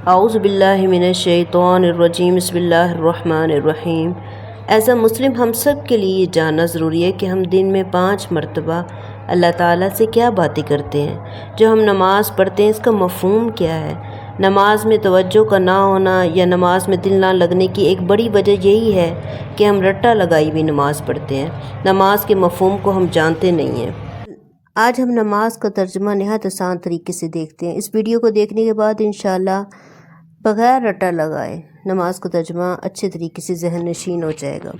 اعوذ باللہ من الشیطان الرجیم بسم اللہ الرحمن الرحیم۔ ایز اے مسلم ہم سب کے لیے یہ جاننا ضروری ہے کہ ہم دن میں 5 مرتبہ اللہ تعالیٰ سے کیا باتیں کرتے ہیں۔ جو ہم نماز پڑھتے ہیں اس کا مفہوم کیا ہے۔ نماز میں توجہ کا نہ ہونا یا نماز میں دل نہ لگنے کی ایک بڑی وجہ یہی ہے کہ ہم رٹا لگائی ہوئی نماز پڑھتے ہیں، نماز کے مفہوم کو ہم جانتے نہیں ہیں۔ آج ہم نماز کا ترجمہ نہایت آسان طریقے سے دیکھتے ہیں۔ اس ویڈیو کو دیکھنے کے بعد انشاءاللہ بغیر رٹا لگائے نماز کا ترجمہ اچھے طریقے سے ذہن نشین ہو جائے گا۔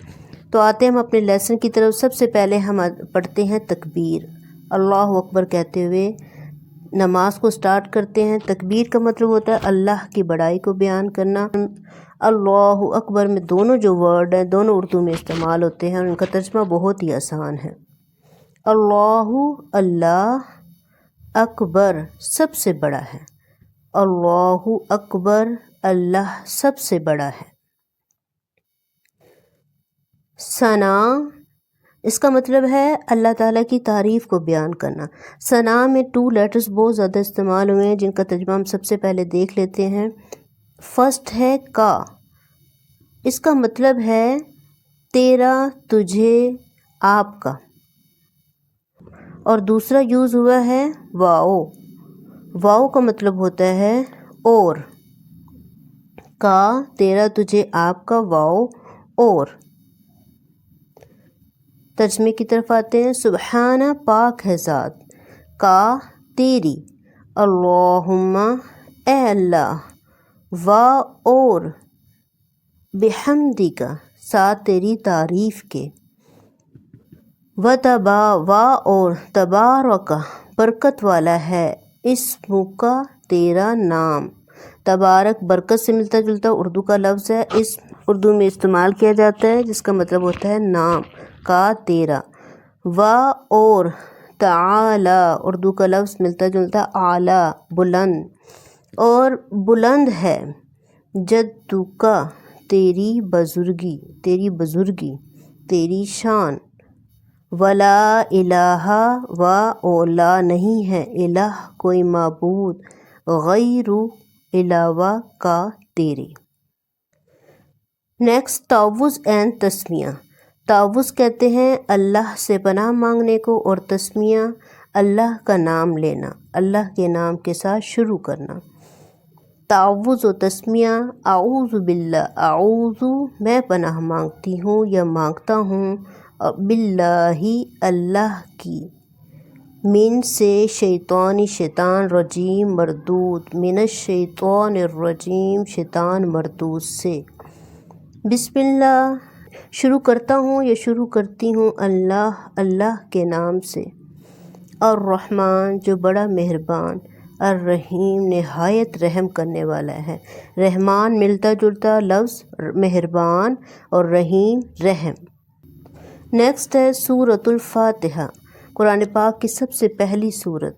تو آتے ہیں ہم اپنے لیسن کی طرف۔ سب سے پہلے ہم پڑھتے ہیں تکبیر، اللہ اکبر کہتے ہوئے نماز کو سٹارٹ کرتے ہیں۔ تکبیر کا مطلب ہوتا ہے اللہ کی بڑائی کو بیان کرنا۔ اللہ اکبر میں دونوں جو ورڈ ہیں دونوں اردو میں استعمال ہوتے ہیں اور ان کا ترجمہ بہت ہی آسان ہے۔ اللہ اکبر سب سے بڑا ہے، اللہ اکبر اللہ سب سے بڑا ہے۔ ثنا اس کا مطلب ہے اللہ تعالیٰ کی تعریف کو بیان کرنا۔ ثنا میں 2 لیٹرز بہت زیادہ استعمال ہوئے ہیں جن کا ترجمہ ہم سب سے پہلے دیکھ لیتے ہیں۔ فرسٹ ہے کا، اس کا مطلب ہے تیرا، تجھے، آپ کا۔ اور دوسرا یوز ہوا ہے واؤ، واؤ کا مطلب ہوتا ہے اور، کا تیرا، تجھے، آپ کا، واؤ اور۔ ترجمے کی طرف آتے ہیں۔ سبحانہ پاک ہے ذات، کا تیری، اللہم اے اللہ، وا اور، بحمدک ساتھ تیری تعریف کے، وا اور، تبارک برکت والا ہے، اسمک تیرا نام۔ تبارک برکت سے ملتا جلتا اردو کا لفظ ہے، اس اردو میں استعمال کیا جاتا ہے جس کا مطلب ہوتا ہے نام کا تیرا۔ وا اور، تعالی اردو کا لفظ ملتا جلتا اعلیٰ بلند، اور بلند ہے، جدک تیری بزرگی، تیری شان، ولا الہ و اولا نہیں ہے الہ کوئی معبود، غیر علاوہ کا تیرے۔ نیکسٹ تعوذ اینڈ تسمیہ۔ تعوذ کہتے ہیں اللہ سے پناہ مانگنے کو، اور تسمیہ اللہ کا نام لینا، اللہ کے نام کے ساتھ شروع کرنا۔ تعوذ و تسمیہ، اعوذ باللہ، اعوذ میں پناہ مانگتی ہوں یا مانگتا ہوں، باللہ اللہ کی، من سے شیطان رجیم مردود، من الشیطان الرجیم شیطان مردود سے، بسم اللہ شروع کرتا ہوں یا شروع کرتی ہوں اللہ کے نام سے، الرحمن جو بڑا مہربان، الرحیم نہایت رحم کرنے والا ہے۔ رحمان ملتا جلتا لفظ مہربان اور رحیم رحم۔ نیکسٹ ہے سورۃ الفاتحہ، قرآن پاک کی سب سے پہلی سورت۔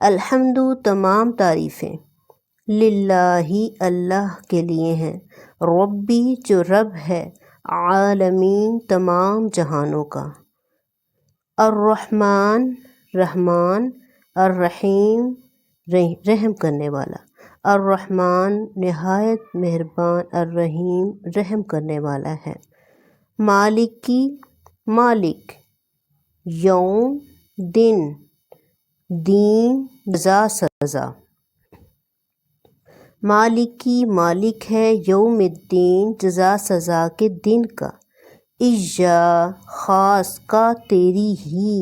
الحمد تمام تعریفیں، للہ اللہ کے لیے ہیں، ربی جو رب ہے، عالمین تمام جہانوں کا، الرحمن رحمان، الرحیم رحم کرنے والا، الرحمن نہایت مہربان، الرحیم رحم کرنے والا ہے۔ مالکی مالک، یوم دن، دین جزا سزا، مالکی مالک ہے یوم الدین جزا سزا کے دن کا، ایجا خاص کا تیری ہی،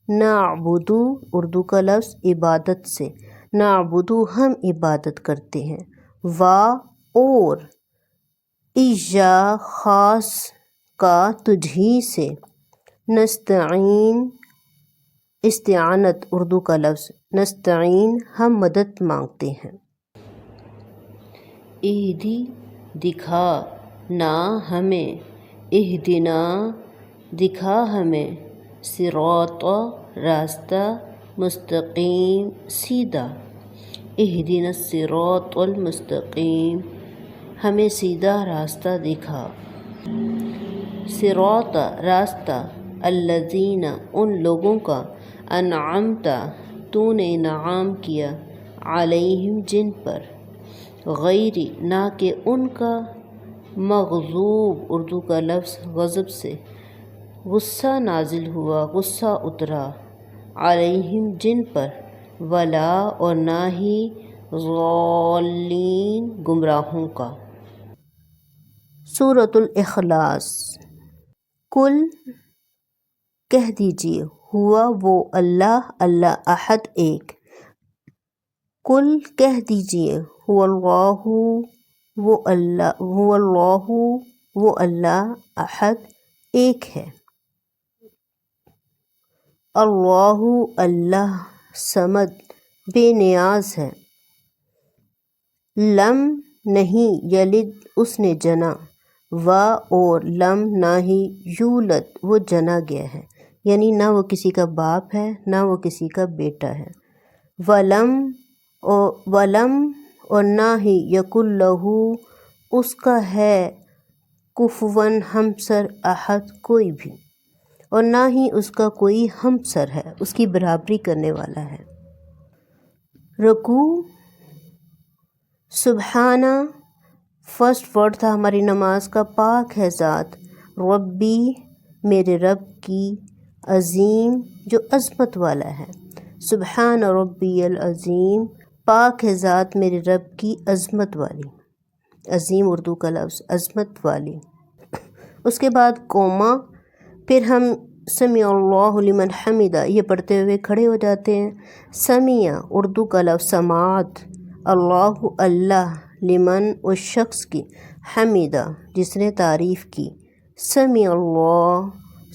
نعبدو اردو کا لفظ عبادت سے، نعبدو ہم عبادت کرتے ہیں، وا اور، ایجا خاص کا تجھی سے، نستعین استعانت اردو کا لفظ، نستعین ہم مدد مانگتے ہیں۔ اہدی دکھا نا ہمیں، اہدنا دکھا ہمیں، صراط راستہ، مستقیم سیدھا، اہدنا الصراط المستقیم ہمیں سیدھا راستہ دکھا، صراط راستہ، الذین ان لوگوں کا، انعمت تو نے انعام کیا، علیہم جن پر، غیری نہ کہ ان کا، مغضوب اردو کا لفظ غضب سے، غصہ نازل ہوا، غصہ اترا، علیہم جن پر، ولا اور نہ ہی ضالین گمراہوں کا۔ سورۃ الاخلاص۔ کل کہہ دیجئے، ہوا وہ اللہ، اللہ احد ایک۔ کل کہہ دیجئے، هو اللہ وہ اللہ، هو اللہ وہ اللہ، احد ایک ہے۔ اللہ اللہ، صمد بے نیاز ہے، لم نہیں، یلد اس نے جنا، و اور لم نہ ہی، یولد وہ جنا گیا ہے، یعنی نہ وہ کسی کا باپ ہے نہ وہ کسی کا بیٹا ہے۔ ولم اور نہ ہی، یکن لہو اس کا ہے، کفواً ہمسر، احد کوئی بھی، اور نہ ہی اس کا کوئی ہمسر ہے، اس کی برابری کرنے والا ہے۔ رکوع۔ سبحانہ فرسٹ ورڈ تھا ہماری نماز کا، پاک ہے ذات، ربی میرے رب کی، عظیم جو عظمت والا ہے، سبحان ربی العظیم، پاک ہے ذات میرے رب کی عظمت والی، عظیم اردو کا لفظ عظمت والی۔ اس کے بعد کوما، پھر ہم سمیع اللہ لمن حمدہ یہ پڑھتے ہوئے کھڑے ہو جاتے ہیں۔ سمیع اردو کا لفظ سماعت، اللہ اللہ، لمن اس شخص کی، حمدہ جس نے تعریف کی، سمیع اللہ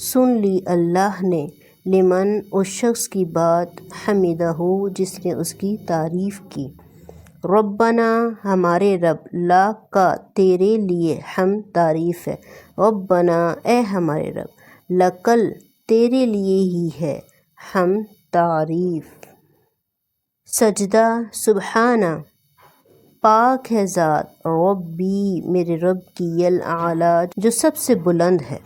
سن لی اللہ نے، لمن اس شخص کی بات، حمدہ جس نے اس کی تعریف کی۔ ربنا ہمارے رب، لا کا تیرے لیے، ہم تعریف ہے، ربنا اے ہمارے رب، لکل تیرے لیے ہی ہے، ہم تعریف۔ سجدہ۔ سبحانہ پاک ہے ذات، ربی میرے رب کی، الاعلی جو سب سے بلند ہے۔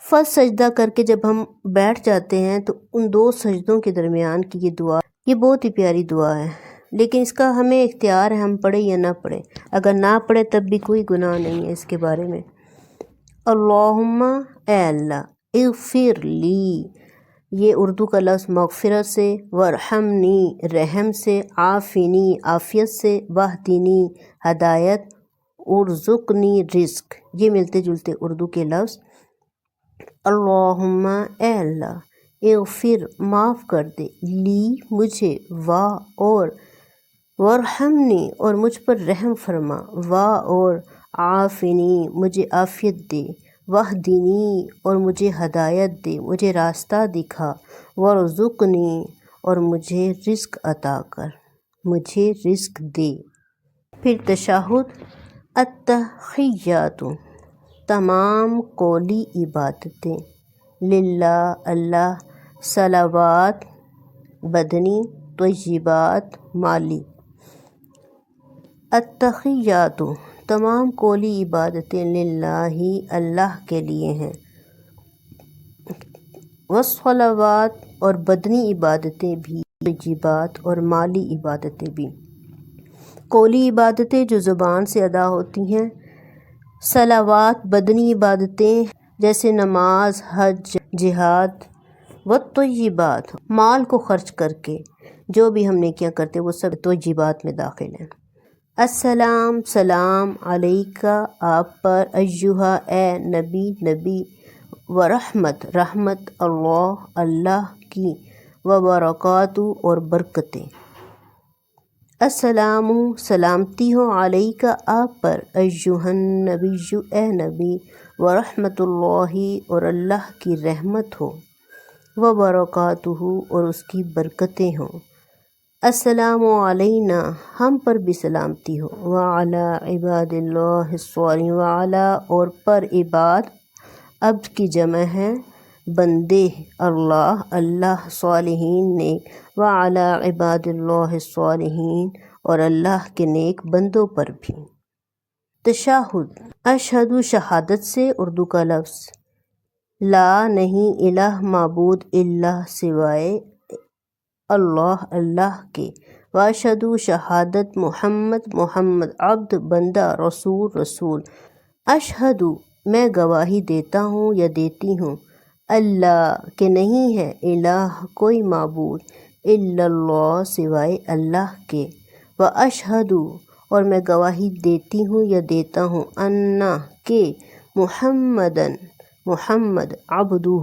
فرض سجدہ کر کے جب ہم بیٹھ جاتے ہیں تو ان دو سجدوں کے درمیان کی یہ دعا، یہ بہت ہی پیاری دعا ہے، لیکن اس کا ہمیں اختیار ہے ہم پڑھیں یا نہ پڑھیں، اگر نہ پڑھیں تب بھی کوئی گناہ نہیں ہے اس کے بارے میں۔ اللہم اے اللہ، اغفر لی یہ اردو کا لفظ مغفرت سے، ورحمنی رحم سے، عافنی عافیت سے، واہدنی ہدایت، ارزقنی رزق، یہ ملتے جلتے اردو کے لفظ۔ اللہم اے اللہ، اغفر معاف کر دے، لی مجھے، اور ورحمنی اور مجھ پر رحم فرما، اور عافنی مجھے عافیت دے، واہدنی اور مجھے ہدایت دے، مجھے راستہ دکھا، وارزقنی اور مجھے رزق عطا کر، مجھے رزق دے۔ پھر تشہد۔ التحیات تمام قولی عبادتیں، للہ اللہ، صلوات بدنی، طیبات مالی۔ التحیات تمام قولی عبادتیں، للہ اللہ کے لیے ہیں، والصلوات اور بدنی عبادتیں بھی، طیبات اور مالی عبادتیں بھی۔ قولی عبادتیں جو زبان سے ادا ہوتی ہیں، صلوات بدنی عبادتیں جیسے نماز، حج، جہاد، والطیبات مال کو خرچ کر کے جو بھی ہم نیکیاں کرتے وہ سب طیبات میں داخل ہیں۔ السلام سلام علیکہ آپ پر، ایہا اے نبی نبی، ورحمت رحمت، اللہ اللہ کی، وبرکاتہ اور برکتیں۔ السلام سلامتی ہو، علیکہ آپ پر، ایہا النبی اے نبی، ورحمت اللہ اور اللہ کی رحمت ہو، وبرکاتہ اور اس کی برکتیں ہوں۔ السلام علینا ہم پر بھی سلامتی ہو، وعلی عباد اللہ الصالحین، وعلی اور پر عباد، عبد کی جمع ہے بندے، اللہ اللہ، صالحین نیک، وعلی عباد اللہ الصالحین اور اللہ کے نیک بندوں پر بھی۔ تشہد۔ اشہد شہادت سے، اردو کا لفظ، لا نہیں، الہ معبود الا سوائے اللہ اللہ کے، واشہدو شہادت محمد محمد عبد بندہ رسول رسول اشہدو میں گواہی دیتا ہوں یا دیتی ہوں اللہ کہ نہیں ہے الہ کوئی معبود الا اللہ سوائے اللہ کے واشہدو اور میں گواہی دیتی ہوں یا دیتا ہوں انا کہ محمدن محمد عبدہ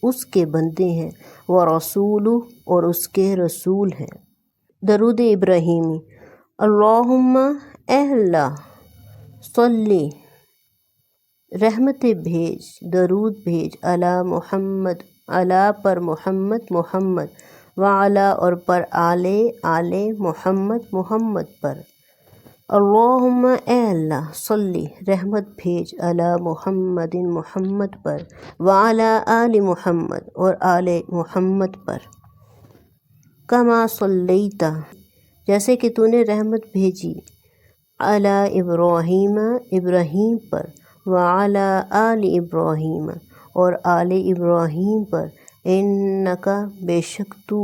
اس کے بندے ہیں ورسولہ اور اس کے رسول ہیں۔ درود ابراہیمی۔ اللہم اے اللہ صلی رحمت بھیج درود بھیج علی محمد علی پر محمد محمد وعلی اور پر آل محمد محمد پر۔ اللہم اے اللہ صلی رحمت بھیج علی محمد محمد پر وعلی آل محمد اور آل محمد پر۔ کما صلیت جیسے کہ تو نے رحمت بھیجی علی ابراہیم ابراہیم پر وعلی آل ابراہیم اور آل ابراہیم پر انکا بے شک تو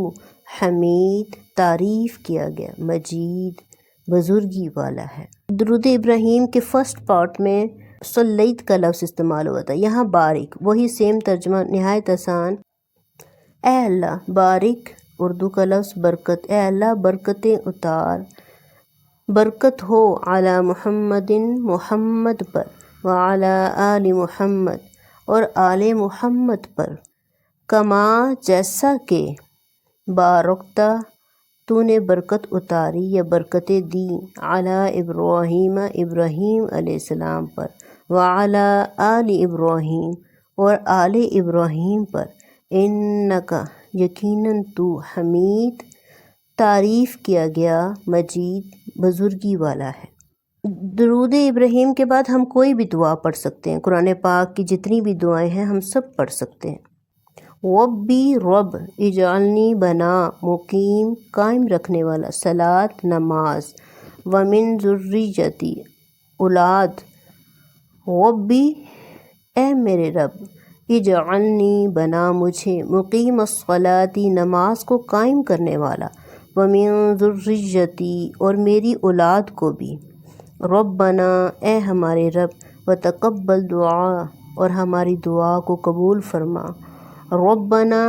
حمید تعریف کیا گیا مجید بزرگی والا ہے۔ درود ابراہیم کے فرسٹ پارٹ میں صلیت کا لفظ استعمال ہوا تھا، یہاں بارک وہی سیم ترجمہ نہایت آسان۔ اے اللہ بارک اردو کا لفظ برکت، اے اللہ برکتیں اتار برکت ہو علی محمد محمد پر وعلی آل محمد اور آل محمد پر کما جیسا کہ بارکتا تو نے برکت اتاری یا برکتیں دی علی ابراہیم ابراہیم علیہ السلام پر وعلی آل ابراہیم اور آل ابراہیم پر انکا یقیناً تو حمید تعریف کیا گیا مجید بزرگی والا ہے۔ درود ابراہیم کے بعد ہم کوئی بھی دعا پڑھ سکتے ہیں، قرآن پاک کی جتنی بھی دعائیں ہیں ہم سب پڑھ سکتے ہیں۔ ربی رب اجعلنی بنا مقیم قائم رکھنے والا صلاۃ نماز ومن ذریتی اولاد ربی اے میرے رب اجعلنی بنا مجھے مقیم الصلاۃ نماز کو قائم کرنے والا ومن ذریتی اور میری اولاد کو بھی ربنا اے ہمارے رب وتقبل دعا اور ہماری دعا کو قبول فرما ربنا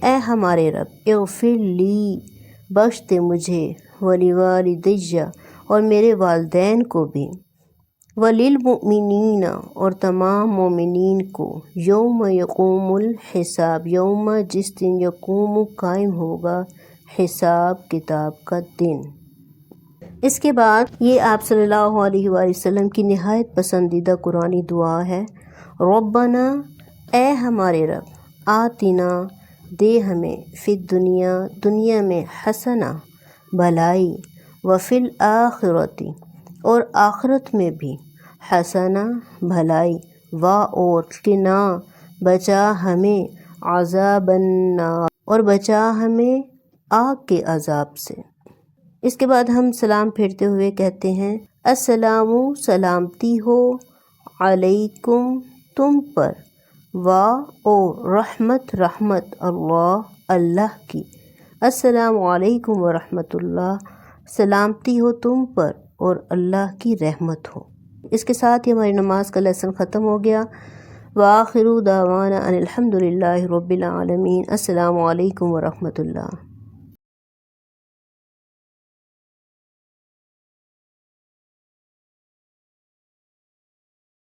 اے ہمارے رب اغفر لی بخش دے مجھے ولوالدی اور میرے والدین کو بھی وللمؤمنین اور تمام مومنین کو یوم یقوم الحساب یوم جس دن یقوم قائم ہوگا حساب کتاب کا دن۔ اس کے بعد یہ آپ صلی اللہ علیہ وآلہ وسلم کی نہایت پسندیدہ قرآنی دعا ہے۔ ربنا اے ہمارے رب آتنا دے ہمیں فی دنیا دنیا میں حسنہ بھلائی وفی الآخرتی اور آخرت میں بھی حسنہ بھلائی اور قنا بچا ہمیں عذاب النار اور بچا ہمیں آگ کے عذاب سے۔ اس کے بعد ہم سلام پھیرتے ہوئے کہتے ہیں السلام سلامتی ہو علیکم تم پر رحمت رحمت اللہ کی السلام علیکم ورحمۃ اللہ سلامتی ہو تم پر اور اللہ کی رحمت ہو۔ اس کے ساتھ ہی ہماری نماز کا لیسن ختم ہو گیا۔ وآخر دعوانا ان الحمد للہ رب العالمین۔ السلام علیکم ورحمۃ اللہ۔